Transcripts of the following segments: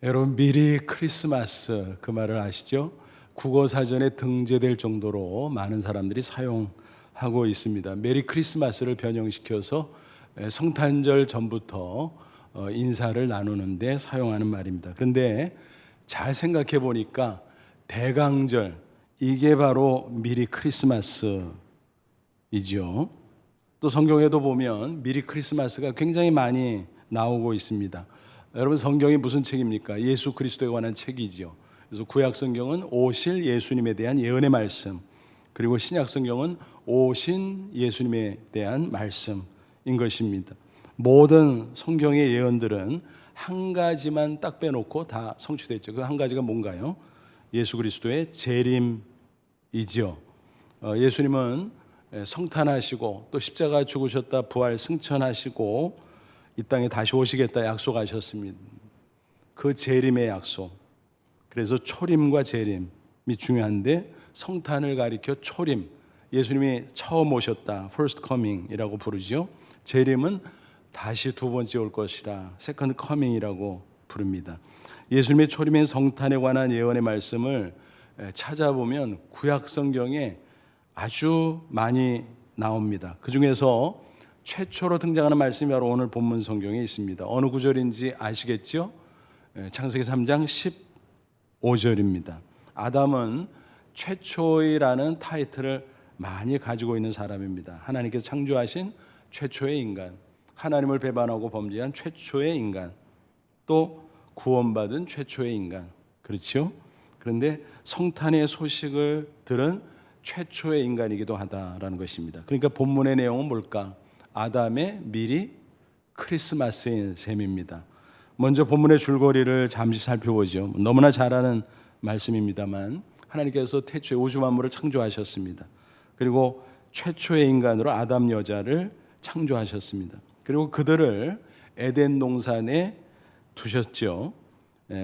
여러분, 미리 크리스마스 그 말을 아시죠? 국어 사전에 등재될 정도로 많은 사람들이 사용하고 있습니다. 메리 크리스마스를 변형시켜서 성탄절 전부터 인사를 나누는데 사용하는 말입니다. 그런데 잘 생각해 보니까 대강절, 이게 바로 미리 크리스마스이죠. 또 성경에도 보면 미리 크리스마스가 굉장히 많이 나오고 있습니다. 여러분, 성경이 무슨 책입니까? 예수 그리스도에 관한 책이죠. 그래서 구약 성경은 오실 예수님에 대한 예언의 말씀, 그리고 신약 성경은 오신 예수님에 대한 말씀인 것입니다. 모든 성경의 예언들은 한 가지만 딱 빼놓고 다 성취됐죠. 그 한 가지가 뭔가요? 예수 그리스도의 재림이죠. 예수님은 성탄하시고 또 십자가 죽으셨다 부활 승천하시고 이 땅에 다시 오시겠다 약속하셨습니다. 그 재림의 약속. 그래서 초림과 재림이 중요한데, 성탄을 가리켜 초림, 예수님이 처음 오셨다, first coming이라고 부르죠. 재림은 다시 두 번째 올 것이다, second coming이라고 부릅니다. 예수님의 초림의 성탄에 관한 예언의 말씀을 찾아보면 구약 성경에 아주 많이 나옵니다. 그 중에서 최초로 등장하는 말씀이 바로 오늘 본문 성경에 있습니다. 어느 구절인지 아시겠죠? 창세기 3장 15절입니다. 아담은 최초이라는 타이틀을 많이 가지고 있는 사람입니다. 하나님께서 창조하신 최초의 인간, 하나님을 배반하고 범죄한 최초의 인간, 또 구원받은 최초의 인간, 그렇죠? 그런데 성탄의 소식을 들은 최초의 인간이기도 하다라는 것입니다. 그러니까 본문의 내용은 뭘까? 아담의 미리 크리스마스인 셈입니다. 먼저 본문의 줄거리를 잠시 살펴보죠. 너무나 잘 아는 말씀입니다만, 하나님께서 태초에 우주 만물을 창조하셨습니다. 그리고 최초의 인간으로 아담 여자를 창조하셨습니다. 그리고 그들을 에덴 동산에 두셨죠.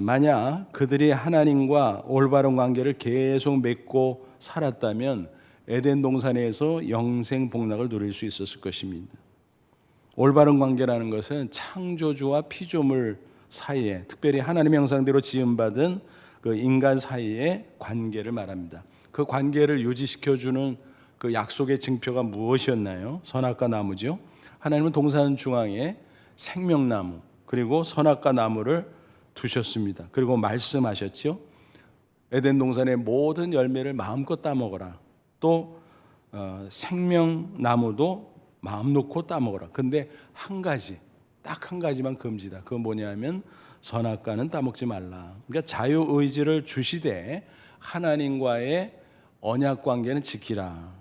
만약 그들이 하나님과 올바른 관계를 계속 맺고 살았다면 에덴 동산에서 영생 복락을 누릴 수 있었을 것입니다. 올바른 관계라는 것은 창조주와 피조물 사이에, 특별히 하나님의 형상대로 지음받은 그 인간 사이의 관계를 말합니다. 그 관계를 유지시켜주는 그 약속의 증표가 무엇이었나요? 선악과 나무죠. 하나님은 동산 중앙에 생명나무, 그리고 선악과 나무를 두셨습니다. 그리고 말씀하셨죠. 에덴 동산의 모든 열매를 마음껏 따먹어라. 또 생명나무도 마음 놓고 따먹어라. 근데 한 가지, 딱 한 가지만 금지다. 그건 뭐냐면 선악과는 따먹지 말라. 그러니까 자유의지를 주시되 하나님과의 언약 관계는 지키라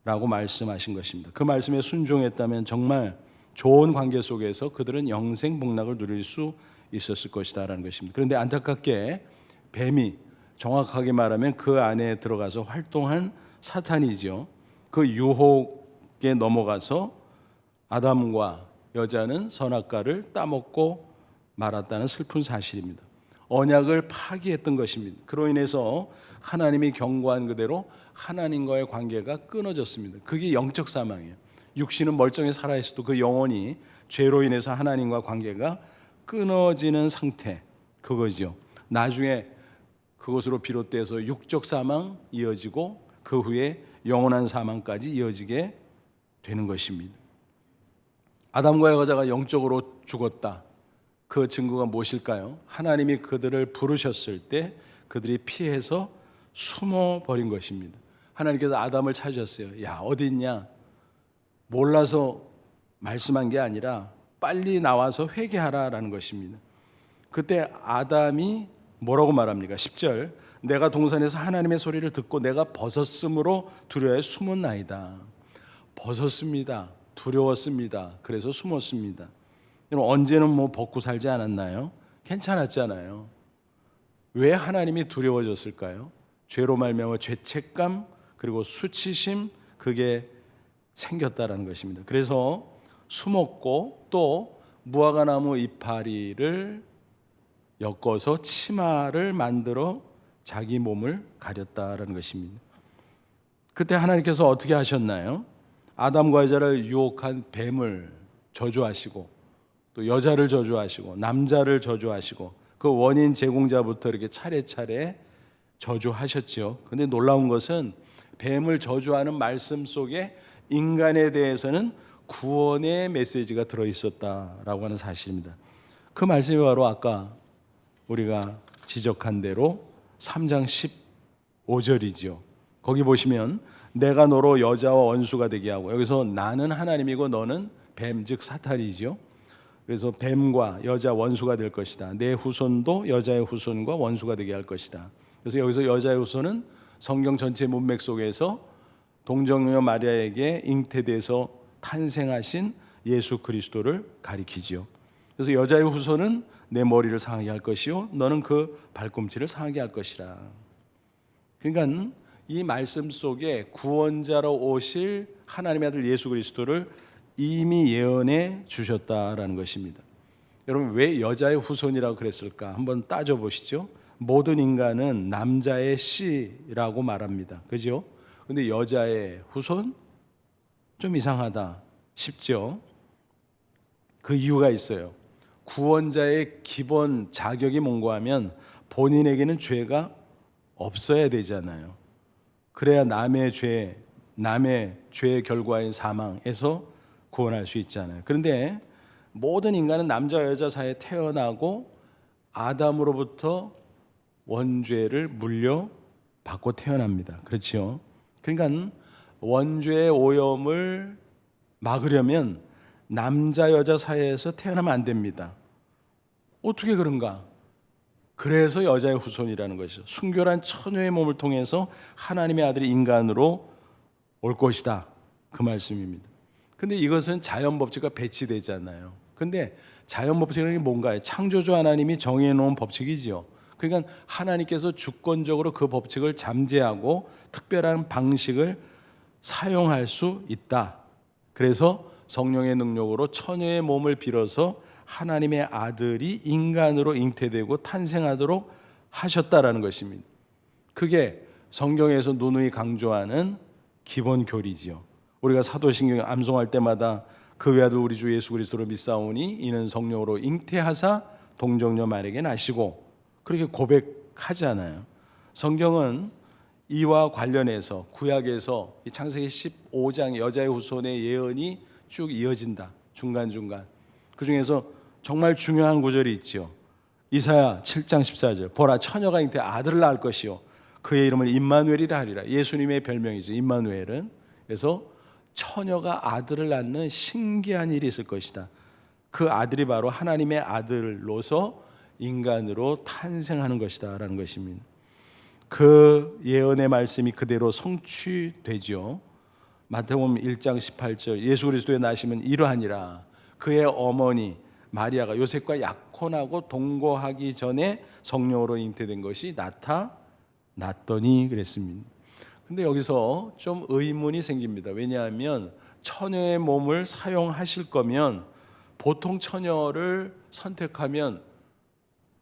라고 말씀하신 것입니다. 그 말씀에 순종했다면 정말 좋은 관계 속에서 그들은 영생 복락을 누릴 수 있었을 것이다 라는 것입니다. 그런데 안타깝게 뱀이, 정확하게 말하면 그 안에 들어가서 활동한 사탄이죠. 그 유혹에 넘어가서 아담과 여자는 선악과를 따먹고 말았다는 슬픈 사실입니다. 언약을 파기했던 것입니다. 그로 인해서 하나님이 경고한 그대로 하나님과의 관계가 끊어졌습니다. 그게 영적 사망이에요. 육신은 멀쩡히 살아있어도 그 영혼이 죄로 인해서 하나님과 관계가 끊어지는 상태, 그거죠. 나중에 그것으로 비롯돼서 육적 사망 이어지고 그 후에 영원한 사망까지 이어지게 되는 것입니다. 아담과 여자가 영적으로 죽었다. 그 증거가 무엇일까요? 하나님이 그들을 부르셨을 때 그들이 피해서 숨어버린 것입니다. 하나님께서 아담을 찾으셨어요. 야, 어디 있냐? 몰라서 말씀한 게 아니라 빨리 나와서 회개하라라는 것입니다. 그때 아담이 뭐라고 말합니까? 10절, 내가 동산에서 하나님의 소리를 듣고 내가 벗었으므로 두려워해 숨었나이다. 벗었습니다. 두려웠습니다. 그래서 숨었습니다. 언제는 벗고 살지 않았나요? 괜찮았잖아요. 왜 하나님이 두려워졌을까요? 죄로 말미암아 죄책감, 그리고 수치심, 그게 생겼다라는 것입니다. 그래서 숨었고, 또 무화과나무 이파리를 엮어서 치마를 만들어 자기 몸을 가렸다라는 것입니다. 그때 하나님께서 어떻게 하셨나요? 아담과 여자를 유혹한 뱀을 저주하시고, 또 여자를 저주하시고, 남자를 저주하시고, 그 그 원인 제공자부터 이렇게 차례차례 저주하셨죠. 근데 놀라운 것은 뱀을 저주하는 말씀 속에 인간에 대해서는 구원의 메시지가 들어있었다라고 하는 사실입니다. 그 말씀이 바로 아까 우리가 지적한 대로 3장 15절이죠. 거기 보시면 내가 너로 여자와 원수가 되게 하고, 여기서 나는 하나님이고 너는 뱀, 즉 사탄이죠. 그래서 뱀과 여자 원수가 될 것이다. 내 후손도 여자의 후손과 원수가 되게 할 것이다. 그래서 여기서 여자의 후손은 성경 전체 문맥 속에서 동정녀 마리아에게 잉태돼서 탄생하신 예수 그리스도를 가리키지요. 그래서 여자의 후손은 내 머리를 상하게 할 것이요 너는 그 발꿈치를 상하게 할 것이라. 그러니까 이 말씀 속에 구원자로 오실 하나님의 아들 예수 그리스도를 이미 예언해 주셨다라는 것입니다. 여러분, 왜 여자의 후손이라고 그랬을까? 한번 따져보시죠. 모든 인간은 남자의 씨라고 말합니다. 그죠? 근데 여자의 후손? 좀 이상하다 싶죠? 그 이유가 있어요. 구원자의 기본 자격이 뭔가 하면 본인에게는 죄가 없어야 되잖아요. 그래야 남의 죄의 결과인 사망에서 구원할 수 있잖아요. 그런데 모든 인간은 남자 여자 사이에 태어나고 아담으로부터 원죄를 물려받고 태어납니다. 그렇죠? 그러니까 원죄의 오염을 막으려면 남자 여자 사이에서 태어나면 안 됩니다. 어떻게 그런가? 그래서 여자의 후손이라는 것이죠. 순결한 처녀의 몸을 통해서 하나님의 아들이 인간으로 올 것이다, 그 말씀입니다. 근데 이것은 자연법칙과 배치되잖아요. 근데 자연법칙이라는 게 뭔가요? 창조주 하나님이 정해 놓은 법칙이지요. 그러니까 하나님께서 주권적으로 그 법칙을 잠재하고 특별한 방식을 사용할 수 있다. 그래서 성령의 능력으로 처녀의 몸을 빌어서 하나님의 아들이 인간으로 잉태되고 탄생하도록 하셨다라는 것입니다. 그게 성경에서 누누이 강조하는 기본 교리지요. 우리가 사도신경 암송할 때마다 그 외아들 우리 주 예수 그리스도를 믿사오니 이는 성령으로 잉태하사 동정녀 마리아에게 나시고, 그렇게 고백하잖아요. 성경은 이와 관련해서 구약에서 이 창세기 15장 여자의 후손의 예언이 쭉 이어진다. 중간중간. 그 중에서 정말 중요한 구절이 있죠. 이사야 7장 14절. 보라, 처녀가 잉태 아들을 낳을 것이요 그의 이름을 임마누엘이라 하리라. 예수님의 별명이죠, 임마누엘은. 그래서 처녀가 아들을 낳는 신기한 일이 있을 것이다. 그 아들이 바로 하나님의 아들로서 인간으로 탄생하는 것이다 라는 것입니다. 그 예언의 말씀이 그대로 성취되죠. 마태복음 1장 18절. 예수 그리스도의 나심은 이러하니라. 그의 어머니 마리아가 요셉과 약혼하고 동거하기 전에 성령으로 잉태된 것이 나타났더니 그랬습니다. 근데 여기서 좀 의문이 생깁니다. 왜냐하면 처녀의 몸을 사용하실 거면 보통 처녀를 선택하면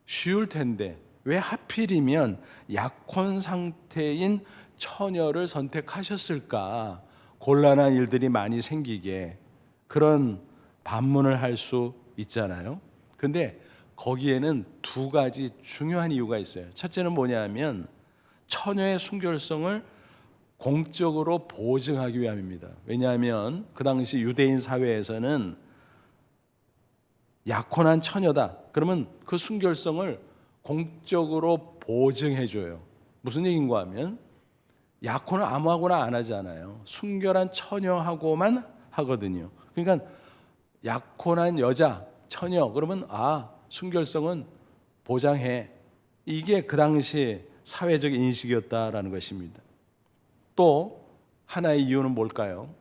쉬울 텐데 왜 하필이면 약혼 상태인 처녀를 선택하셨을까? 곤란한 일들이 많이 생기게 그런 반문을 할 수 있잖아요. 근데 거기에는 두 가지 중요한 이유가 있어요. 첫째는 뭐냐면 처녀의 순결성을 공적으로 보증하기 위함입니다. 왜냐하면 그 당시 유대인 사회에서는 약혼한 처녀다 그러면 그 순결성을 공적으로 보증해줘요. 무슨 얘기인가 하면 약혼을 아무하고나 안 하잖아요. 순결한 처녀하고만 하거든요. 그러니까 약혼한 여자, 처녀 그러면 순결성은 보장해. 이게 그 당시 사회적 인식이었다라는 것입니다. 또 하나의 이유는 뭘까요?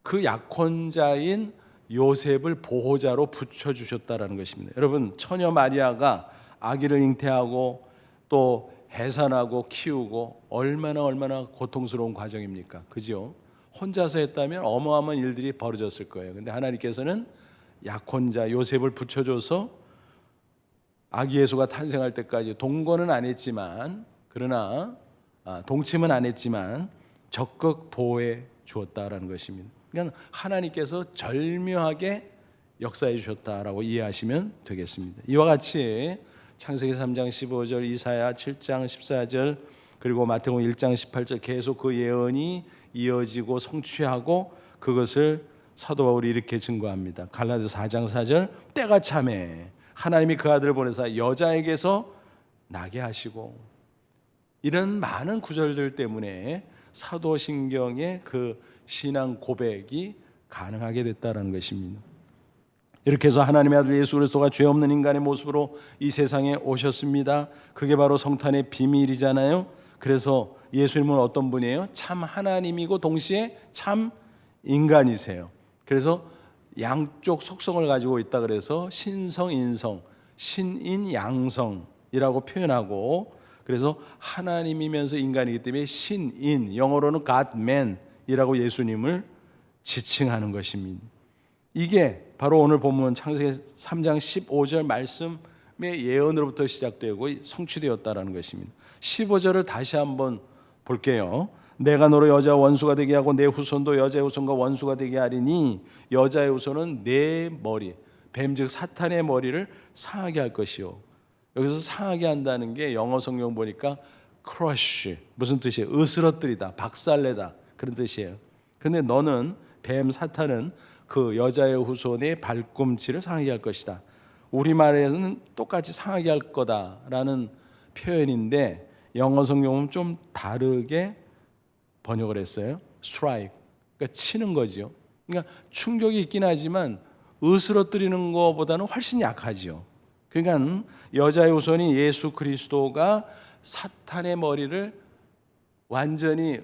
그 약혼자인 요셉을 보호자로 붙여주셨다라는 것입니다. 여러분, 처녀 마리아가 아기를 잉태하고 또 해산하고 키우고 얼마나 고통스러운 과정입니까? 그죠? 혼자서 했다면 어마어마한 일들이 벌어졌을 거예요. 근데 하나님께서는 약혼자 요셉을 붙여줘서 아기 예수가 탄생할 때까지 동거는 안 했지만, 그러나 동침은 안 했지만 적극 보호해 주었다라는 것입니다. 그러니까 하나님께서 절묘하게 역사해 주셨다라고 이해하시면 되겠습니다. 이와 같이 창세기 3장 15절, 이사야 7장 14절, 그리고 마태복음 1장 18절 계속 그 예언이 이어지고 성취하고 그것을 사도 바울이 이렇게 증거합니다. 갈라디아서 4장 4절, 때가 참에 하나님이 그 아들을 보내사 여자에게서 나게 하시고, 이런 많은 구절들 때문에 사도신경의 그 신앙 고백이 가능하게 됐다는 것입니다. 이렇게 해서 하나님의 아들 예수 그리스도가 죄 없는 인간의 모습으로 이 세상에 오셨습니다. 그게 바로 성탄의 비밀이잖아요. 그래서 예수님은 어떤 분이에요? 참 하나님이고 동시에 참 인간이세요. 그래서 양쪽 속성을 가지고 있다 그래서 신성, 인성, 신인, 양성이라고 표현하고, 그래서 하나님이면서 인간이기 때문에 신인, 영어로는 God-man이라고 예수님을 지칭하는 것입니다. 이게 바로 오늘 본문 창세기 3장 15절 말씀의 예언으로부터 시작되고 성취되었다는 것입니다. 15절을 다시 한번 볼게요. 내가 너로 여자와 원수가 되게 하고 내 후손도 여자의 후손과 원수가 되게 하리니 여자의 후손은 내 머리, 뱀 즉 사탄의 머리를 상하게 할 것이요. 여기서 상하게 한다는 게 영어 성경 보니까 crush, 무슨 뜻이에요? 으스러뜨리다, 박살내다, 그런 뜻이에요. 근데 너는, 뱀 사탄은 그 여자의 후손의 발꿈치를 상하게 할 것이다. 우리말에서는 똑같이 상하게 할 거다라는 표현인데 영어 성경은 좀 다르게 번역을 했어요. strike, 그러니까 치는 거죠. 그러니까 충격이 있긴 하지만 으스러뜨리는 것보다는 훨씬 약하죠. 그러니까 여자의 후손이 예수 그리스도가 사탄의 머리를 완전히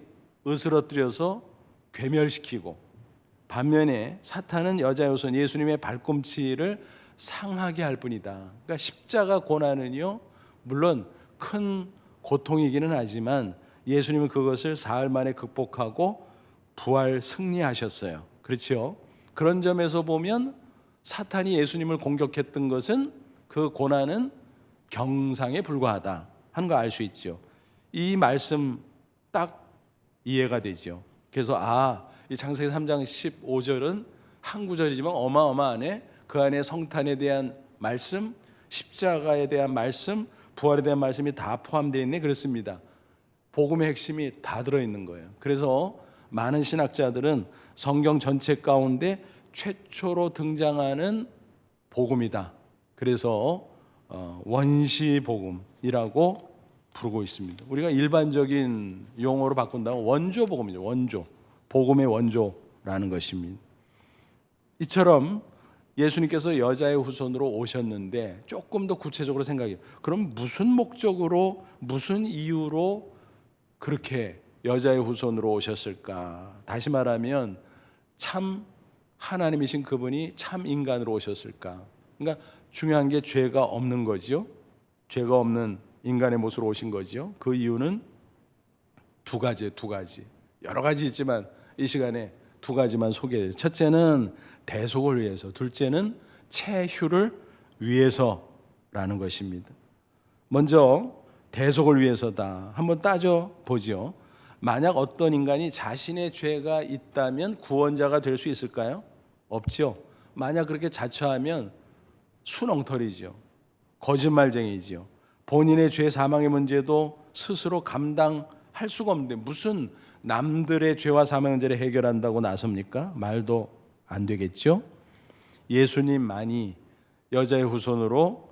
으스러뜨려서 괴멸시키고, 반면에 사탄은 여자의 후손 예수님의 발꿈치를 상하게 할 뿐이다. 그러니까 십자가 고난은요, 물론 큰 고통이기는 하지만 예수님은 그것을 사흘 만에 극복하고 부활 승리하셨어요. 그렇죠? 그런 점에서 보면 사탄이 예수님을 공격했던 것은, 그 고난은 경상에 불과하다 하는 거 알 수 있죠. 이 말씀 딱 이해가 되죠. 그래서 이 창세기 3장 15절은 한 구절이지만 어마어마하네. 그 안에 성탄에 대한 말씀, 십자가에 대한 말씀, 부활에 대한 말씀이 다 포함되어 있네. 그렇습니다. 복음의 핵심이 다 들어있는 거예요. 그래서 많은 신학자들은 성경 전체 가운데 최초로 등장하는 복음이다. 그래서 원시복음이라고 부르고 있습니다. 우리가 일반적인 용어로 바꾼다면 원조복음이죠. 원조, 복음의 원조라는 것입니다. 이처럼 예수님께서 여자의 후손으로 오셨는데 조금 더 구체적으로 생각해요. 그럼 무슨 목적으로, 무슨 이유로 그렇게 여자의 후손으로 오셨을까? 다시 말하면 참 하나님이신 그분이 참 인간으로 오셨을까? 그러니까 중요한 게 죄가 없는 거죠. 죄가 없는 인간의 모습으로 오신 거죠. 그 이유는 두 가지. 여러 가지 있지만 이 시간에 두 가지만 소개해요. 첫째는 대속을 위해서, 둘째는 체휴를 위해서라는 것입니다. 먼저 대속을 위해서다. 한번 따져보죠. 만약 어떤 인간이 자신의 죄가 있다면 구원자가 될 수 있을까요? 없죠. 만약 그렇게 자처하면 순엉터리죠. 거짓말쟁이죠. 본인의 죄 사망의 문제도 스스로 감당할 수가 없는데 무슨 남들의 죄와 사망의 문제를 해결한다고 나섭니까? 말도 안 되겠죠. 예수님만이 여자의 후손으로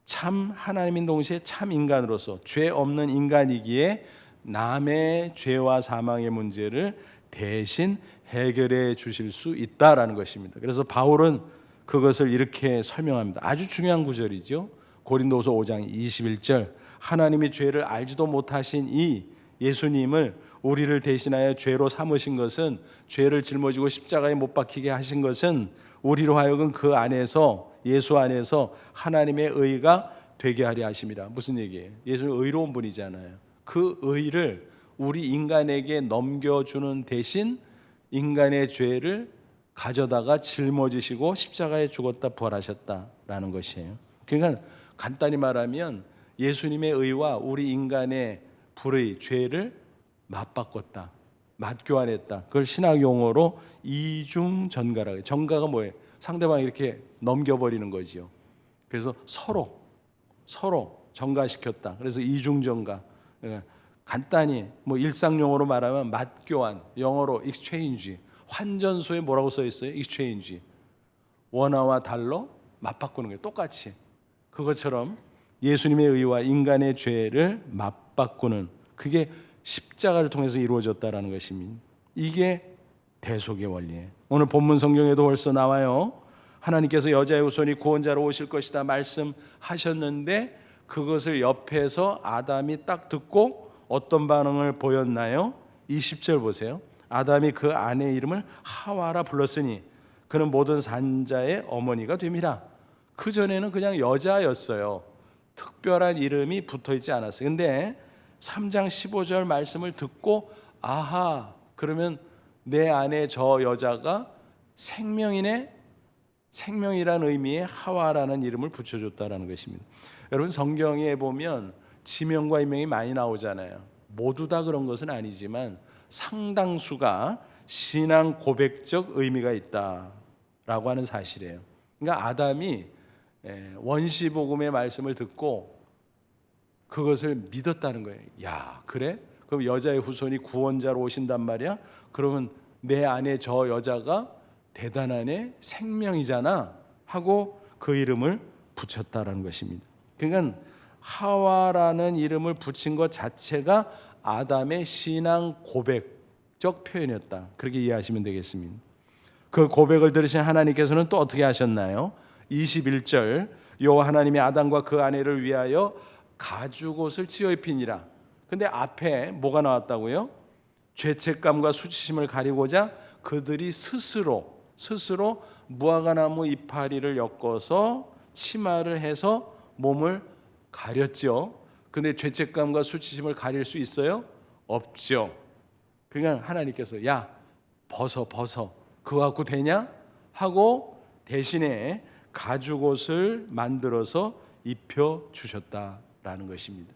참 하나님인 동시에 참 인간으로서 죄 없는 인간이기에 남의 죄와 사망의 문제를 대신 해결해 주실 수 있다라는 것입니다. 그래서 바울은 그것을 이렇게 설명합니다. 아주 중요한 구절이죠. 고린도후서 5장 21절, 하나님이 죄를 알지도 못하신 이 예수님을 우리를 대신하여 죄로 삼으신 것은, 죄를 짊어지고 십자가에 못 박히게 하신 것은 우리로 하여금 그 안에서, 예수 안에서 하나님의 의가 되게 하려 하심이라. 무슨 얘기예요? 예수는 의로운 분이잖아요. 그 의를 우리 인간에게 넘겨주는 대신 인간의 죄를 가져다가 짊어지시고 십자가에 죽었다 부활하셨다라는 것이에요. 그러니까 간단히 말하면 예수님의 의와 우리 인간의 불의, 죄를 맞바꿨다, 맞교환했다. 그걸 신학 용어로 이중전가라고 해요. 전가가 뭐예요? 상대방이 이렇게 넘겨버리는 거지요. 그래서 서로 서로 전가시켰다. 그래서 이중전가. 간단히 뭐 일상용어로 말하면 맞교환, 영어로 exchange, 환전소에 뭐라고 써 있어요? exchange. 원화와 달러 맞바꾸는 거예요. 똑같이. 그것처럼 예수님의 의와 인간의 죄를 맞바꾸는, 그게 십자가를 통해서 이루어졌다라는 것입니다. 이게 대속의 원리예요. 오늘 본문 성경에도 벌써 나와요. 하나님께서 여자의 후손이 구원자로 오실 것이다 말씀하셨는데, 그것을 옆에서 아담이 딱 듣고 어떤 반응을 보였나요? 20절 보세요. 아담이 그 아내의 이름을 하와라 불렀으니 그는 모든 산자의 어머니가 됨이라. 그전에는 그냥 여자였어요. 특별한 이름이 붙어있지 않았어요. 근데 3장 15절 말씀을 듣고 아하, 그러면 내 안에 저 여자가 생명이네, 생명이라는 의미의 하와라는 이름을 붙여줬다라는 것입니다. 여러분, 성경에 보면 지명과 인명이 많이 나오잖아요. 모두 다 그런 것은 아니지만 상당수가 신앙 고백적 의미가 있다라고 하는 사실이에요. 그러니까 아담이 원시복음의 말씀을 듣고 그것을 믿었다는 거예요. 야, 그래? 그럼 여자의 후손이 구원자로 오신단 말이야? 그러면 내 안에 저 여자가 대단하네, 생명이잖아 하고 그 이름을 붙였다라는 것입니다. 그러니까 하와라는 이름을 붙인 것 자체가 아담의 신앙 고백적 표현이었다, 그렇게 이해하시면 되겠습니다. 그 고백을 들으신 하나님께서는 또 어떻게 하셨나요? 21절, 여호와 하나님이 아담과 그 아내를 위하여 가죽옷을 찌어 입히니라. 근데 앞에 뭐가 나왔다고요? 죄책감과 수치심을 가리고자 그들이 스스로 무화과나무 이파리를 엮어서 치마를 해서 몸을 가렸죠. 근데 죄책감과 수치심을 가릴 수 있어요? 없죠. 그냥 하나님께서 야, 벗어 그거 갖고 되냐? 하고 대신에 가죽옷을 만들어서 입혀 주셨다라는 것입니다.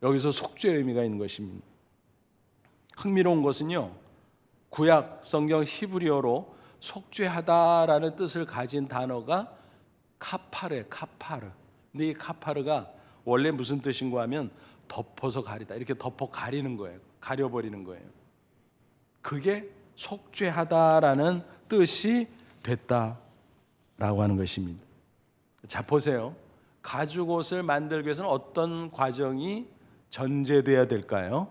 여기서 속죄의 의미가 있는 것입니다. 흥미로운 것은요, 구약 성경 히브리어로 속죄하다라는 뜻을 가진 단어가 카파르. 근데 이 카파르가 원래 무슨 뜻인가 하면 덮어서 가리다, 이렇게 덮어 가리는 거예요. 가려버리는 거예요. 그게 속죄하다라는 뜻이 됐다라고 하는 것입니다. 자, 보세요. 가죽옷을 만들기 위해서는 어떤 과정이 전제돼야 될까요?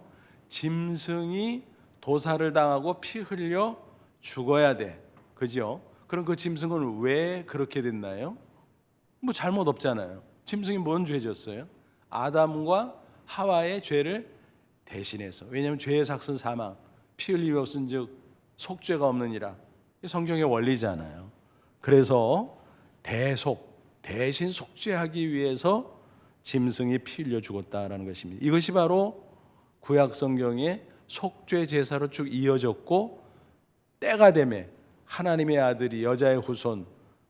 짐승이 도살을 당하고 피 흘려 죽어야 돼. 그죠? 그럼 그 짐승은 왜 그렇게 됐나요? 뭐 잘못 없잖아요. 짐승이 뭔 죄 졌어요? 아담과 하와의 죄를 대신해서. 왜냐하면 죄의 삭은 사망, 피 흘림이 없은즉 속죄가 없느니라. 성경의 원리잖아요. 그래서 대신 속죄하기 위해서 짐승이 피 흘려 죽었다라는 것입니다. 이것이 바로 구약 성경의 속죄 제사로 쭉 이어졌고, 때가 되매 하나님의 아들이 여자의 후손,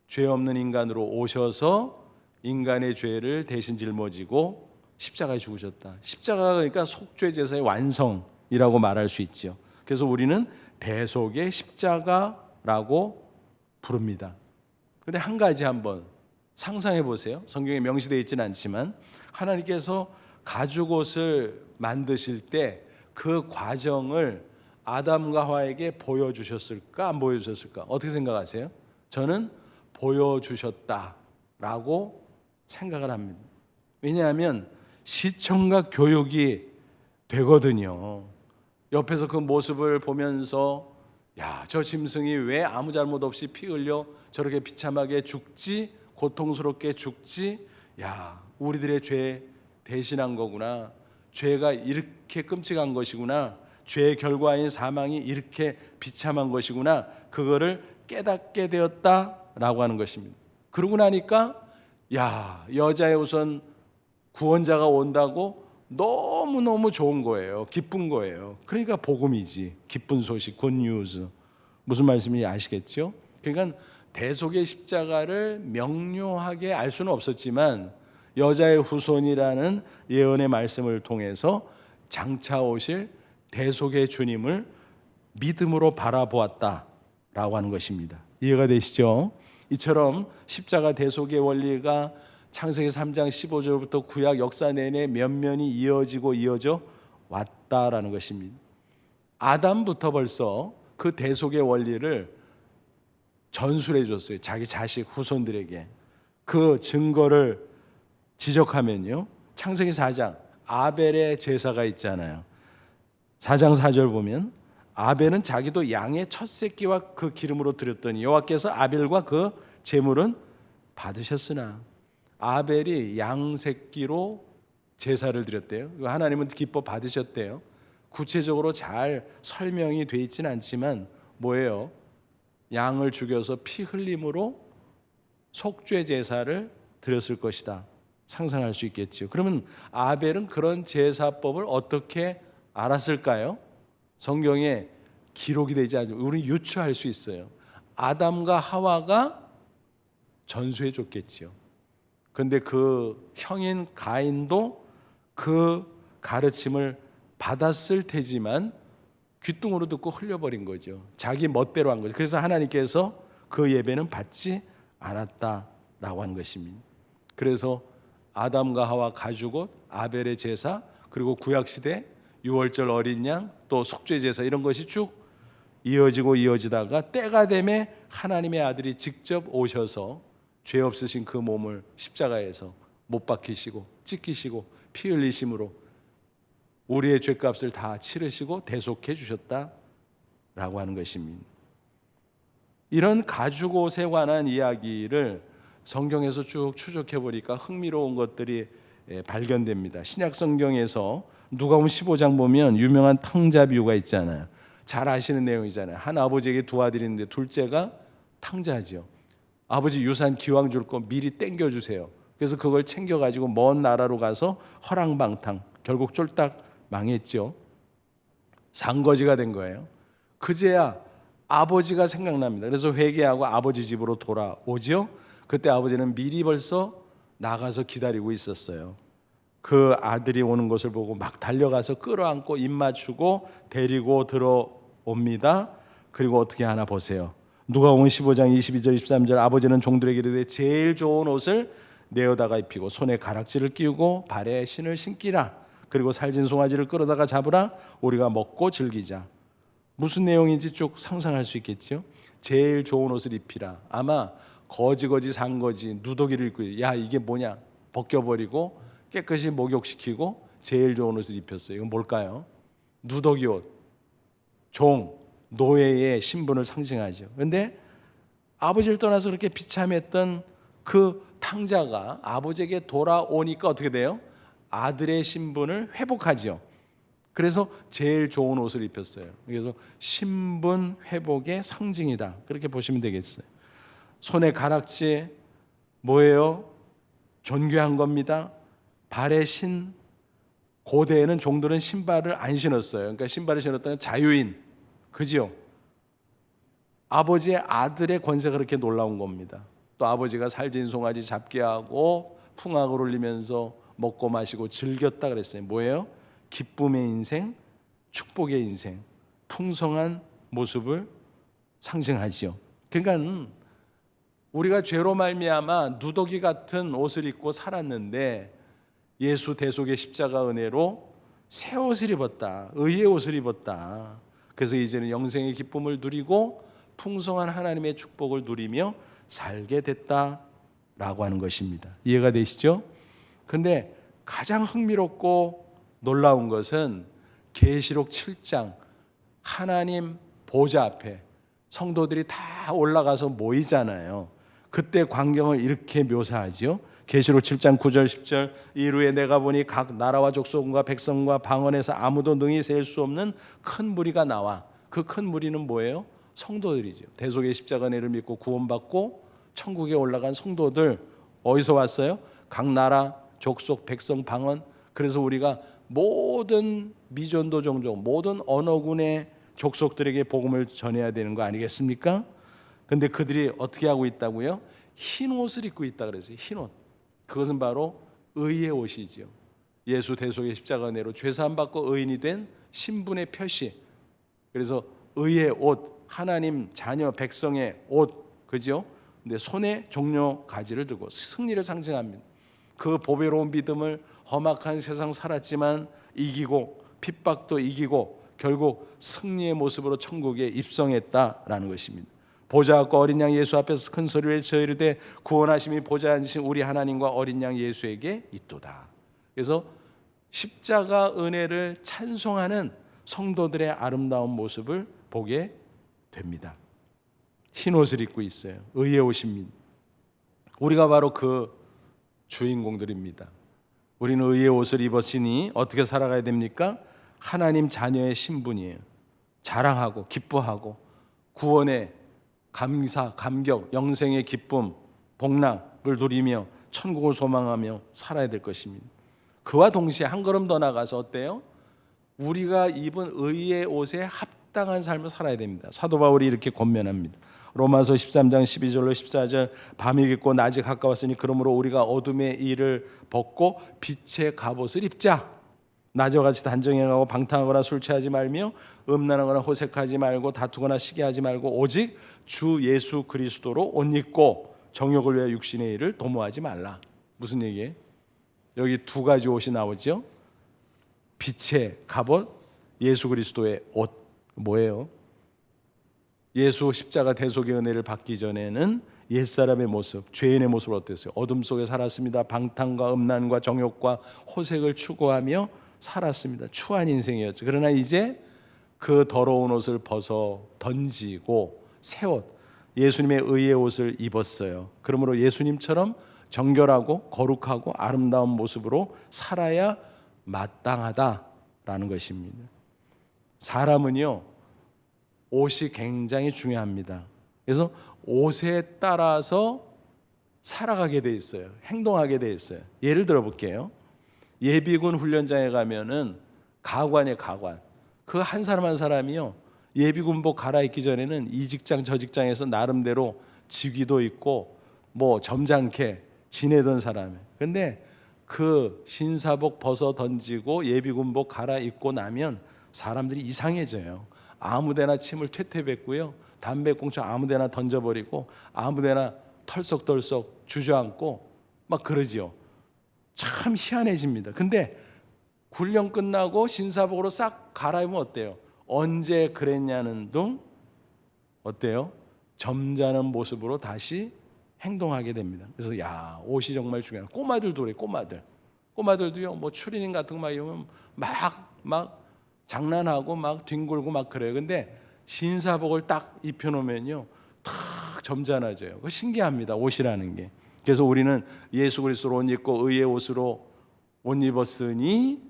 죄 없는 인간으로 오셔서 인간의 죄를 대신 짊어지고 십자가에 죽으셨다. 십자가가 그러니까 속죄 제사의 완성이라고 말할 수 있죠. 그래서 우리는 대속의 십자가라고 부릅니다. 근데 한 가지 한번 상상해 보세요. 성경에 명시되어 있지는 않지만 하나님께서 가죽옷을 만드실 때 그 과정을 아담과 하와에게 보여주셨을까, 안 보여주셨을까? 어떻게 생각하세요? 저는 보여주셨다라고 생각을 합니다. 왜냐하면 시청과 교육이 되거든요. 옆에서 그 모습을 보면서 야, 저 짐승이 왜 아무 잘못 없이 피 흘려 저렇게 비참하게 죽지, 고통스럽게 죽지? 야, 우리들의 죄 대신한 거구나. 죄가 이렇게 끔찍한 것이구나. 죄의 결과인 사망이 이렇게 비참한 것이구나. 그거를 깨닫게 되었다라고 하는 것입니다. 그러고 나니까 야, 여자의 우선 구원자가 온다고 너무너무 좋은 거예요. 기쁜 거예요. 그러니까 복음이지. 기쁜 소식, 굿뉴스. 무슨 말씀인지 아시겠죠? 그러니까 대속의 십자가를 명료하게 알 수는 없었지만 여자의 후손이라는 예언의 말씀을 통해서 장차 오실 대속의 주님을 믿음으로 바라보았다라고 하는 것입니다. 이해가 되시죠? 이처럼 십자가 대속의 원리가 창세기 3장 15절부터 구약 역사 내내 면면이 이어져 왔다라는 것입니다. 아담부터 벌써 그 대속의 원리를 전술해 줬어요. 자기 자식 후손들에게. 그 증거를 지적하면요, 창세기 4장 아벨의 제사가 있잖아요. 4장 4절 보면 아벨은 자기도 양의 첫 새끼와 그 기름으로 드렸더니 여호와께서 아벨과 그 제물은 받으셨으나, 아벨이 양 새끼로 제사를 드렸대요. 하나님은 기뻐 받으셨대요. 구체적으로 잘 설명이 돼 있지는 않지만 뭐예요? 양을 죽여서 피 흘림으로 속죄 제사를 드렸을 것이다, 상상할 수 있겠죠. 그러면 아벨은 그런 제사법을 어떻게 알았을까요? 성경에 기록이 되지 않죠. 우리는 유추할 수 있어요. 아담과 하와가 전수해 줬겠지요. 그런데 그 형인 가인도 그 가르침을 받았을 테지만 귀뚱으로 듣고 흘려버린 거죠. 자기 멋대로 한 거죠. 그래서 하나님께서 그 예배는 받지 않았다라고 하는 것입니다. 그래서 아담과 하와 가죽옷, 아벨의 제사, 그리고 구약시대 유월절 어린 양, 또 속죄 제사, 이런 것이 쭉 이어지다가 때가 되매 하나님의 아들이 직접 오셔서 죄 없으신 그 몸을 십자가에서 못 박히시고 찢기시고 피 흘리심으로 우리의 죄값을 다 치르시고 대속해 주셨다라고 하는 것입니다. 이런 가죽옷에 관한 이야기를 성경에서 쭉 추적해 보니까 흥미로운 것들이 발견됩니다. 신약 성경에서 누가복음 15장 보면 유명한 탕자 비유가 있잖아요. 잘 아시는 내용이잖아요. 한 아버지에게 두 아들이 있는데 둘째가 탕자죠. 아버지 유산 기왕 줄 거 미리 땡겨주세요. 그래서 그걸 챙겨가지고 먼 나라로 가서 허랑방탕, 결국 쫄딱 망했죠. 상거지가 된 거예요. 그제야 아버지가 생각납니다. 그래서 회개하고 아버지 집으로 돌아오죠. 그때 아버지는 미리 벌써 나가서 기다리고 있었어요. 그 아들이 오는 것을 보고 막 달려가서 끌어안고 입 맞추고 데리고 들어옵니다. 그리고 어떻게 하나 보세요. 누가복음 15장 22절 23절 아버지는 종들에게 이르되 제일 좋은 옷을 내어다가 입히고 손에 가락지를 끼우고 발에 신을 신기라. 그리고 살진 송아지를 끌어다가 잡으라. 우리가 먹고 즐기자. 무슨 내용인지 쭉 상상할 수 있겠죠. 제일 좋은 옷을 입히라. 아마 거지 산거지 누더기를 입고, 야 이게 뭐냐 벗겨버리고 깨끗이 목욕시키고 제일 좋은 옷을 입혔어요. 이건 뭘까요? 누더기 옷, 종, 노예의 신분을 상징하죠. 그런데 아버지를 떠나서 그렇게 비참했던 그 탕자가 아버지에게 돌아오니까 어떻게 돼요? 아들의 신분을 회복하죠. 그래서 제일 좋은 옷을 입혔어요. 그래서 신분 회복의 상징이다, 그렇게 보시면 되겠어요. 손에 가락지 뭐예요? 존귀한 겁니다. 발에 신, 고대에는 종들은 신발을 안 신었어요. 그러니까 신발을 신었다는 자유인, 그죠? 아버지의 아들의 권세가 그렇게 놀라운 겁니다. 또 아버지가 살진 송아지 잡게 하고 풍악을 울리면서 먹고 마시고 즐겼다 그랬어요. 뭐예요? 기쁨의 인생, 축복의 인생, 풍성한 모습을 상징하지요. 그러니까 우리가 죄로 말미암아 누더기 같은 옷을 입고 살았는데 예수 대속의 십자가 은혜로 새 옷을 입었다, 의의 옷을 입었다. 그래서 이제는 영생의 기쁨을 누리고 풍성한 하나님의 축복을 누리며 살게 됐다라고 하는 것입니다. 이해가 되시죠? 근데 가장 흥미롭고 놀라운 것은 계시록 7장 하나님 보좌 앞에 성도들이 다 올라가서 모이잖아요. 그때 광경을 이렇게 묘사하죠. 계시록 7장 9절 10절 이후에 내가 보니 각 나라와 족속과 백성과 방언에서 아무도 능히 셀 수 없는 큰 무리가 나와. 그 큰 무리는 뭐예요? 성도들이죠. 대속의 십자가 은혜를 믿고 구원받고 천국에 올라간 성도들. 어디서 왔어요? 각 나라, 족속, 백성, 방언. 그래서 우리가 모든 미전도 종족, 모든 언어군의 족속들에게 복음을 전해야 되는 거 아니겠습니까? 근데 그들이 어떻게 하고 있다고요? 흰 옷을 입고 있다 그랬어요. 흰 옷. 그것은 바로 의의 옷이죠. 예수 대속의 십자가 은혜로 죄사함 받고 의인이 된 신분의 표시. 그래서 의의 옷, 하나님 자녀 백성의 옷, 그죠? 근데 손에 종려 가지를 들고 승리를 상징합니다. 그 보배로운 믿음을 험악한 세상 살았지만 이기고 핍박도 이기고 결국 승리의 모습으로 천국에 입성했다라는 것입니다. 보좌 앞과 어린 양 예수 앞에서 큰 소리로 외쳐 이르되 구원하심이 보좌에 앉으신 우리 하나님과 어린 양 예수에게 있도다. 그래서 십자가 은혜를 찬송하는 성도들의 아름다운 모습을 보게 됩니다. 흰 옷을 입고 있어요. 의의 옷입니다. 우리가 바로 그 주인공들입니다. 우리는 의의 옷을 입었으니 어떻게 살아가야 됩니까? 하나님 자녀의 신분이에요. 자랑하고 기뻐하고 구원의 감사, 감격, 영생의 기쁨, 복락을 누리며 천국을 소망하며 살아야 될 것입니다. 그와 동시에 한 걸음 더 나가서 어때요? 우리가 입은 의의 옷에 합당한 삶을 살아야 됩니다. 사도 바울이 이렇게 권면합니다. 로마서 13장 12절로 14절 밤이 깊고 낮이 가까웠으니 그러므로 우리가 어둠의 일을 벗고 빛의 갑옷을 입자. 낮과 같이 단정해가고 방탕하거나 술 취하지 말며 음란하거나 호색하지 말고 다투거나 시기하지 말고 오직 주 예수 그리스도로 옷 입고 정욕을 위하여 육신의 일을 도모하지 말라. 무슨 얘기예요? 여기 두 가지 옷이 나오죠. 빛의 갑옷, 예수 그리스도의 옷. 뭐예요? 예수 십자가 대속의 은혜를 받기 전에는 옛사람의 모습, 죄인의 모습을 어땠어요? 어둠 속에 살았습니다. 방탕과 음란과 정욕과 호색을 추구하며 살았습니다. 추한 인생이었죠. 그러나 이제 그 더러운 옷을 벗어 던지고 새 옷, 예수님의 의의 옷을 입었어요. 그러므로 예수님처럼 정결하고 거룩하고 아름다운 모습으로 살아야 마땅하다라는 것입니다. 사람은요, 옷이 굉장히 중요합니다. 그래서 옷에 따라서 살아가게 돼 있어요. 행동하게 돼 있어요. 예를 들어 볼게요. 예비군 훈련장에 가면은 가관이에요, 가관. 그 한 사람 한 사람이요, 예비군복 갈아입기 전에는 이 직장 저 직장에서 나름대로 직위도 있고 뭐 점잖게 지내던 사람이에요. 근데 그 신사복 벗어 던지고 예비군복 갈아입고 나면 사람들이 이상해져요. 아무데나 침을 퇴퇴뱉고요, 담배꽁초 아무데나 던져버리고 아무데나 털썩털썩 주저앉고 막 그러지요. 참 희한해집니다. 근데 훈련 끝나고 신사복으로 싹 갈아입으면 어때요? 언제 그랬냐는 둥 어때요? 점잖은 모습으로 다시 행동하게 됩니다. 그래서 야, 옷이 정말 중요해요. 꼬마들도 그래, 꼬마들도요, 뭐 추리닝 같은 거 막 입으면 막 장난하고 막 뒹굴고 막 그래요. 근데 신사복을 딱 입혀놓으면요, 탁 점잖아져요. 그거 신기합니다, 옷이라는 게. 그래서 우리는 예수 그리스도로 옷 입고 의의 옷으로 옷 입었으니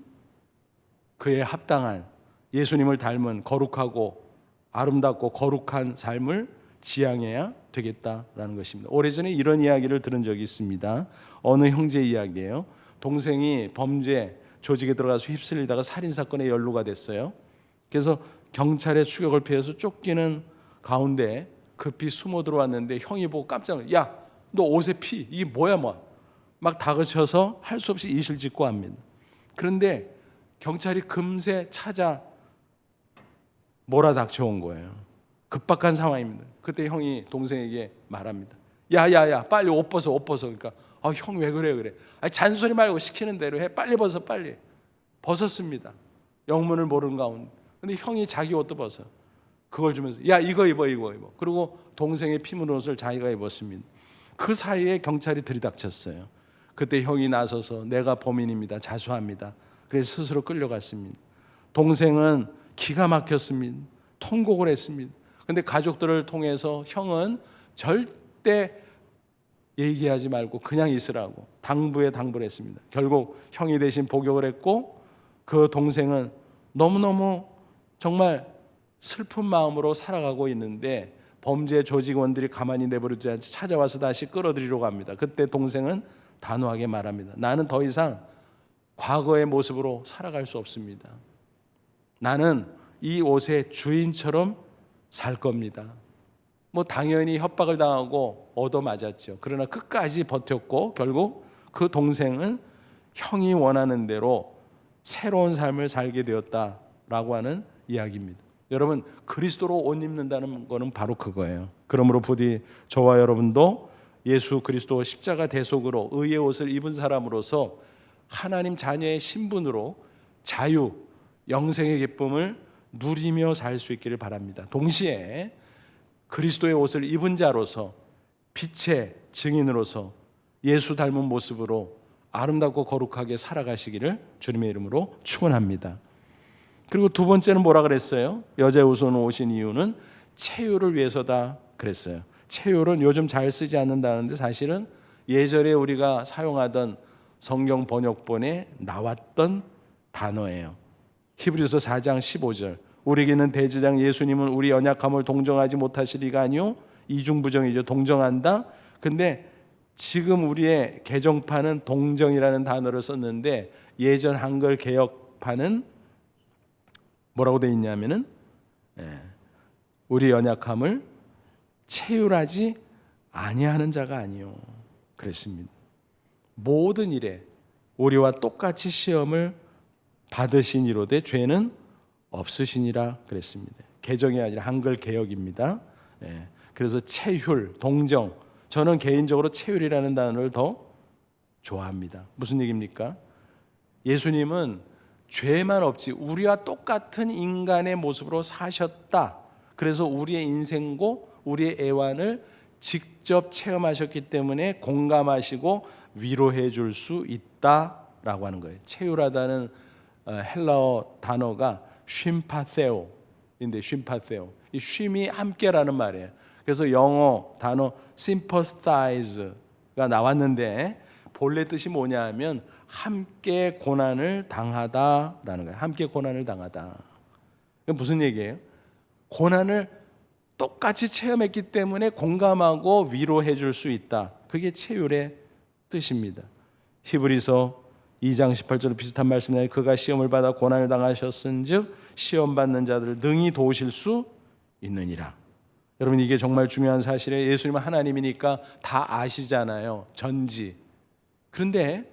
그에 합당한 예수님을 닮은 거룩하고 아름답고 거룩한 삶을 지향해야 되겠다라는 것입니다. 오래전에 이런 이야기를 들은 적이 있습니다. 어느 형제 이야기예요. 동생이 범죄 조직에 들어가서 휩쓸리다가 살인사건에 연루가 됐어요. 그래서 경찰의 추격을 피해서 쫓기는 가운데 급히 숨어 들어왔는데 형이 보고 깜짝 놀라요. 야, 너 옷에 피, 이게 뭐야 막 다그쳐서 할 수 없이 이실 짓고 합니다. 그런데 경찰이 금세 찾아 몰아닥쳐 온 거예요. 급박한 상황입니다. 그때 형이 동생에게 말합니다. 야야야, 빨리 옷 벗어. 그러니까 형 왜 그래. 잔소리 말고 시키는 대로 해. 빨리 벗어, 빨리. 벗었습니다. 영문을 모르는 가운데. 근데 형이 자기 옷도 벗어. 그걸 주면서 야, 이거 입어. 그리고 동생의 피 묻은 옷을 자기가 입었습니다. 그 사이에 경찰이 들이닥쳤어요. 그때 형이 나서서 내가 범인입니다, 자수합니다. 그래서 스스로 끌려갔습니다. 동생은 기가 막혔습니다. 통곡을 했습니다. 근데 가족들을 통해서 형은 절대 얘기하지 말고 그냥 있으라고 당부를 했습니다. 결국 형이 대신 복역을 했고, 그 동생은 너무너무 정말 슬픈 마음으로 살아가고 있는데 범죄 조직원들이 가만히 내버려두지 않고 찾아와서 다시 끌어들이려고 합니다. 그때 동생은 단호하게 말합니다. 나는 더 이상 과거의 모습으로 살아갈 수 없습니다. 나는 이 옷의 주인처럼 살 겁니다. 뭐 당연히 협박을 당하고 얻어맞았죠. 그러나 끝까지 버텼고 결국 그 동생은 형이 원하는 대로 새로운 삶을 살게 되었다라고 하는 이야기입니다. 여러분, 그리스도로 옷 입는다는 것은 바로 그거예요. 그러므로 부디 저와 여러분도 예수 그리스도 십자가 대속으로 의의 옷을 입은 사람으로서 하나님 자녀의 신분으로 자유, 영생의 기쁨을 누리며 살 수 있기를 바랍니다. 동시에 그리스도의 옷을 입은 자로서 빛의 증인으로서 예수 닮은 모습으로 아름답고 거룩하게 살아가시기를 주님의 이름으로 축원합니다. 그리고 두 번째는 뭐라 그랬어요? 여자의 옷을 오신 이유는 체휼을 위해서다 그랬어요. 체휼은 요즘 잘 쓰지 않는다는데 사실은 예전에 우리가 사용하던 성경 번역본에 나왔던 단어예요. 히브리서 4장 15절 우리에게는 대제사장 예수님은 우리 연약함을 동정하지 못하실 리가 아니요 이중부정이죠. 동정한다. 근데 지금 우리의 개정판은 동정이라는 단어를 썼는데 예전 한글 개혁판은 뭐라고 되어 있냐면은 우리 연약함을 체휼하지 아니하는 자가 아니요 그랬습니다. 모든 일에 우리와 똑같이 시험을 받으신 이로되 죄는 없으시니라 그랬습니다. 개정이 아니라 한글 개혁입니다. 그래서 체휼, 동정, 저는 개인적으로 체휼이라는 단어를 더 좋아합니다. 무슨 얘기입니까? 예수님은 죄만 없지 우리와 똑같은 인간의 모습으로 사셨다. 그래서 우리의 인생고 우리의 애환을 직접 체험하셨기 때문에 공감하시고 위로해 줄 수 있다라고 하는 거예요. 체휼하다는 헬라어 단어가 쉼파테오인데 쉼파테오. 이 쉼이 함께라는 말이에요. 그래서 영어 단어 sympathize가 나왔는데 본래 뜻이 뭐냐 하면 함께 고난을 당하다라는 거예요. 함께 고난을 당하다. 이건 무슨 얘기예요? 고난을 똑같이 체험했기 때문에 공감하고 위로해 줄 수 있다. 그게 체휼의 뜻입니다. 히브리서 2장 18절 비슷한 말씀이에요. 그가 시험을 받아 고난을 당하셨은즉 시험 받는 자들을 능히 도우실 수 있느니라. 여러분 이게 정말 중요한 사실이에요. 예수님은 하나님이니까 다 아시잖아요. 전지. 그런데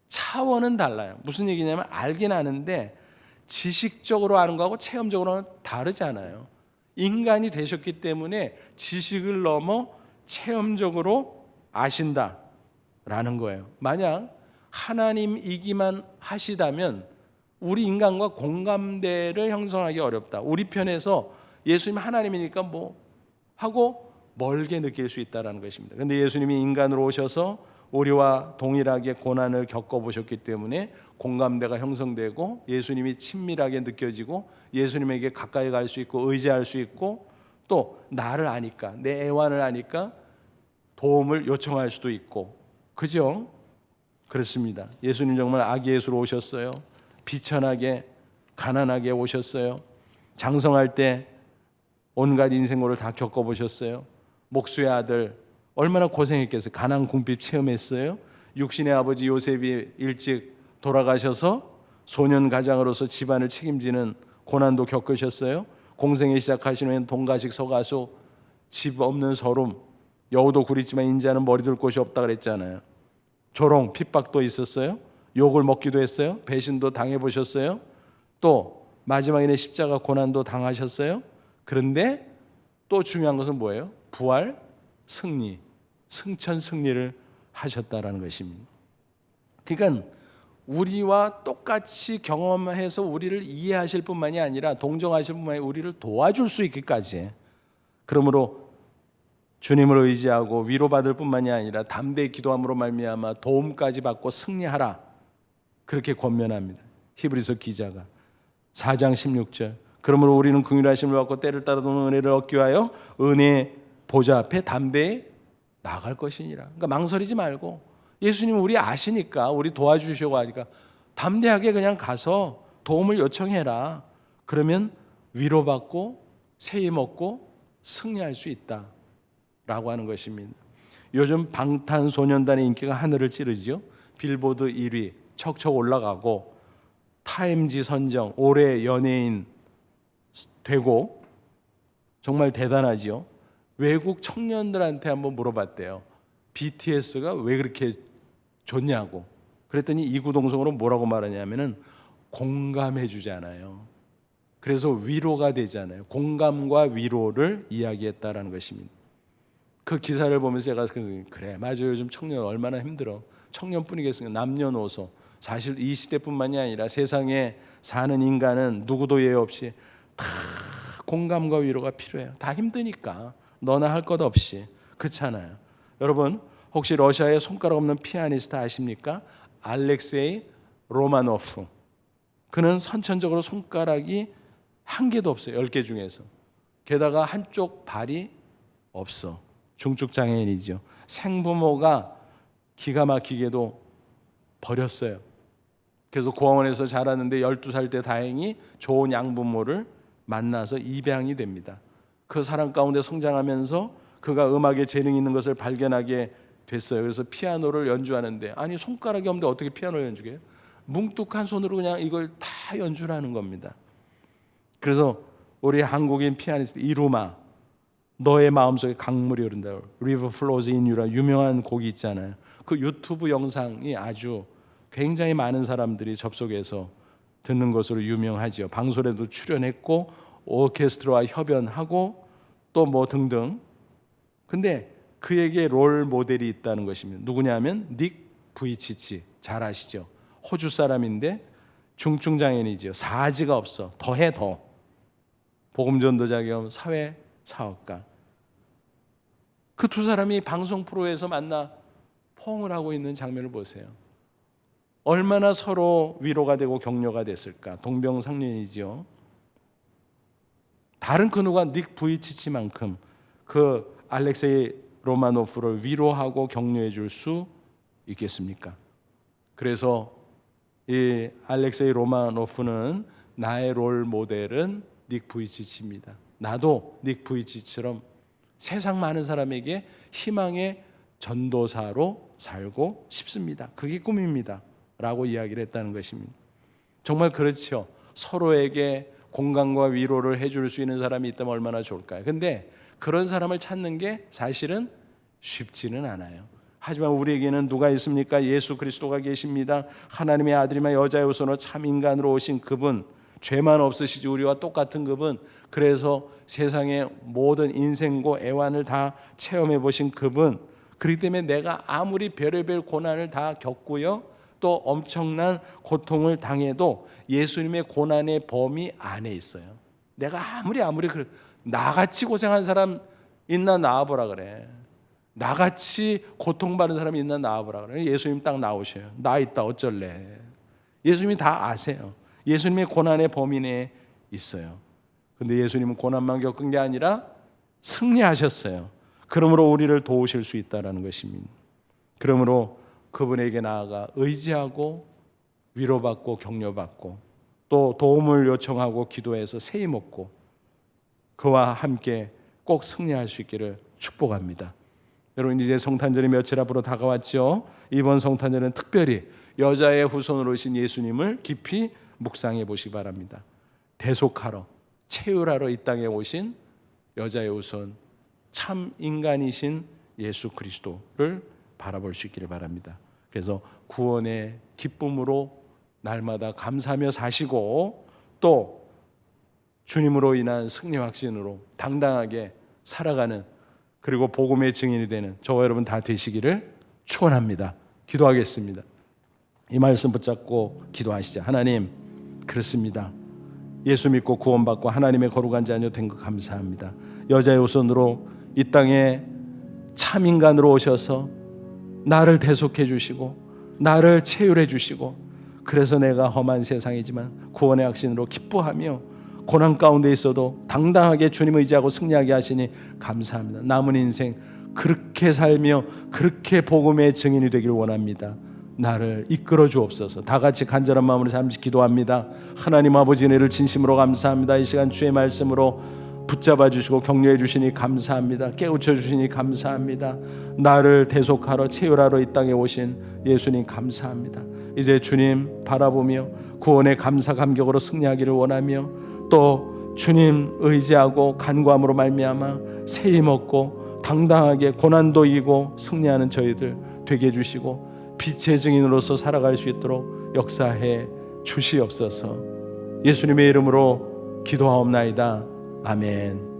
차원은 달라요. 무슨 얘기냐면 알긴 아는데 지식적으로 아는 거하고 체험적으로는 다르잖아요. 인간이 되셨기 때문에 지식을 넘어 체험적으로 아신다라는 거예요. 만약 하나님이기만 하시다면 우리 인간과 공감대를 형성하기 어렵다. 우리 편에서 예수님 하나님이니까 뭐 하고 멀게 느낄 수 있다는 것입니다. 그런데 예수님이 인간으로 오셔서 우리와 동일하게 고난을 겪어보셨기 때문에 공감대가 형성되고 예수님이 친밀하게 느껴지고 예수님에게 가까이 갈 수 있고 의지할 수 있고 또 나를 아니까 내 애환을 아니까 도움을 요청할 수도 있고 그죠? 그렇습니다. 예수님 정말 아기 예수로 오셨어요. 비천하게 가난하게 오셨어요. 장성할 때 온갖 인생고를 다 겪어보셨어요. 목수의 아들 얼마나 고생했겠어요. 가난 궁핍 체험했어요. 육신의 아버지 요셉이 일찍 돌아가셔서 소년 가장으로서 집안을 책임지는 고난도 겪으셨어요. 공생애 시작하신 후에는 동가식 서가수 집 없는 서름 여우도 구리지만 인자는 머리 둘 곳이 없다 그랬잖아요. 조롱 핍박도 있었어요. 욕을 먹기도 했어요. 배신도 당해보셨어요. 또 마지막에는 십자가 고난도 당하셨어요. 그런데 또 중요한 것은 뭐예요? 부활, 승리, 승천 승리를 하셨다라는 것입니다. 그러니까 우리와 똑같이 경험해서 우리를 이해하실 뿐만이 아니라 동정하실 뿐만이 아니라 우리를 도와줄 수 있기까지 그러므로 주님을 의지하고 위로받을 뿐만이 아니라 담대히 기도함으로 말미암아 도움까지 받고 승리하라 그렇게 권면합니다. 히브리서 기자가 4장 16절 그러므로 우리는 긍휼하심을 받고 때를 따라 도는 은혜를 얻기 위하여 은혜 보좌 앞에 담대히 나아갈 것이니라. 그러니까 망설이지 말고 예수님은 우리 아시니까 우리 도와주시려고 하니까 담대하게 그냥 가서 도움을 요청해라. 그러면 위로받고 세임 얻고 승리할 수 있다라고 하는 것입니다. 요즘 방탄소년단의 인기가 하늘을 찌르죠. 빌보드 1위 척척 올라가고 타임지 선정 올해 연예인 되고 정말 대단하지요. 외국 청년들한테 한번 물어봤대요. BTS가 왜 그렇게 좋냐고. 그랬더니 이구동성으로 뭐라고 말하냐면은 공감해 주잖아요. 그래서 위로가 되잖아요. 공감과 위로를 이야기했다라는 것입니다. 그 기사를 보면서 제가 그래 맞아요. 요즘 청년 얼마나 힘들어. 청년뿐이겠어요. 남녀노소. 사실 이 시대뿐만이 아니라 세상에 사는 인간은 누구도 예외 없이 다 공감과 위로가 필요해요. 다 힘드니까. 너나 할 것 없이. 그렇잖아요. 여러분 혹시 러시아의 손가락 없는 피아니스트 아십니까? 알렉세이 로마노프. 그는 선천적으로 손가락이 한 개도 없어요. 10개 중에서. 게다가 한쪽 발이 없어. 중증 장애인이죠. 생부모가 기가 막히게도 버렸어요. 그래서 고아원에서 자랐는데 12살 때 다행히 좋은 양부모를 만나서 입양이 됩니다. 그 사랑 가운데 성장하면서 그가 음악에 재능이 있는 것을 발견하게 됐어요. 그래서 피아노를 연주하는데 아니 손가락이 없는데 어떻게 피아노를 연주해요? 뭉툭한 손으로 그냥 이걸 다 연주를 하는 겁니다. 그래서 우리 한국인 피아니스트 이루마 너의 마음속에 강물이 흐른다. River flows in you라 유명한 곡이 있잖아요. 그 유튜브 영상이 아주 굉장히 많은 사람들이 접속해서 듣는 것으로 유명하죠. 방송에도 출연했고 오케스트라와 협연하고 또 뭐 등등. 근데 그에게 롤 모델이 있다는 것입니다. 누구냐면 닉 부이치치. 잘 아시죠? 호주 사람인데 중증 장애인이죠. 사지가 없어. 더해 더. 복음전도자 겸 사회 사업가. 그 두 사람이 방송 프로에서 만나 포옹을 하고 있는 장면을 보세요. 얼마나 서로 위로가 되고 격려가 됐을까. 동병상련이죠. 다른 그 누가 닉 부이치치만큼 그 알렉세이 로마노프를 위로하고 격려해 줄 수 있겠습니까? 그래서 이 알렉세이 로마노프는 나의 롤 모델은 닉 부이치치입니다. 나도 닉 부이치치처럼 세상 많은 사람에게 희망의 전도사로 살고 싶습니다. 그게 꿈입니다. 라고 이야기를 했다는 것입니다. 정말 그렇죠. 서로에게 공감과 위로를 해줄 수 있는 사람이 있다면 얼마나 좋을까요? 근데 그런 사람을 찾는 게 사실은 쉽지는 않아요. 하지만 우리에게는 누가 있습니까? 예수 그리스도가 계십니다. 하나님의 아들이며 여자의 후손으로 참 인간으로 오신 그분, 죄만 없으시지 우리와 똑같은 그분, 그래서 세상의 모든 인생고 애환을 다 체험해 보신 그분, 그렇기 때문에 내가 아무리 별의별 고난을 다 겪고요 또 엄청난 고통을 당해도 예수님의 고난의 범위 안에 있어요. 내가 아무리 그래, 나같이 고생한 사람 있나 나와보라 그래. 나같이 고통받는 사람이 있나 나와보라 그래. 예수님 딱 나오셔요. 나 있다 어쩔래. 예수님이 다 아세요. 예수님의 고난의 범위 내에 있어요. 근데 예수님은 고난만 겪은 게 아니라 승리하셨어요. 그러므로 우리를 도우실 수 있다는 것입니다. 그러므로 그분에게 나아가 의지하고 위로받고 격려받고 또 도움을 요청하고 기도해서 세임 얻고 그와 함께 꼭 승리할 수 있기를 축복합니다. 여러분 이제 성탄절이 며칠 앞으로 다가왔죠. 이번 성탄절은 특별히 여자의 후손으로 오신 예수님을 깊이 묵상해 보시기 바랍니다. 대속하러 채율하러 이 땅에 오신 여자의 후손 참 인간이신 예수 그리스도를 바라볼 수 있기를 바랍니다. 그래서 구원의 기쁨으로 날마다 감사하며 사시고 또 주님으로 인한 승리 확신으로 당당하게 살아가는 그리고 복음의 증인이 되는 저와 여러분 다 되시기를 축원합니다. 기도하겠습니다. 이 말씀 붙잡고 기도하시죠. 하나님 그렇습니다. 예수 믿고 구원받고 하나님의 거룩한 자녀 된 것 감사합니다. 여자의 후손으로 이 땅에 참 인간으로 오셔서 나를 대속해 주시고 나를 채율해 주시고 그래서 내가 험한 세상이지만 구원의 확신으로 기뻐하며 고난 가운데 있어도 당당하게 주님 의지하고 승리하게 하시니 감사합니다. 남은 인생 그렇게 살며 그렇게 복음의 증인이 되길 원합니다. 나를 이끌어 주옵소서. 다 같이 간절한 마음으로 잠시 기도합니다. 하나님 아버지 은혜를 진심으로 감사합니다. 이 시간 주의 말씀으로 붙잡아 주시고 격려해 주시니 감사합니다. 깨우쳐 주시니 감사합니다. 나를 대속하러 채율하러 이 땅에 오신 예수님 감사합니다. 이제 주님 바라보며 구원의 감사 감격으로 승리하기를 원하며 또 주님 의지하고 간구함으로 말미암아 세임 얻고 당당하게 고난도 이기고 승리하는 저희들 되게 해주시고 빛의 증인으로서 살아갈 수 있도록 역사해 주시옵소서. 예수님의 이름으로 기도하옵나이다. 아멘.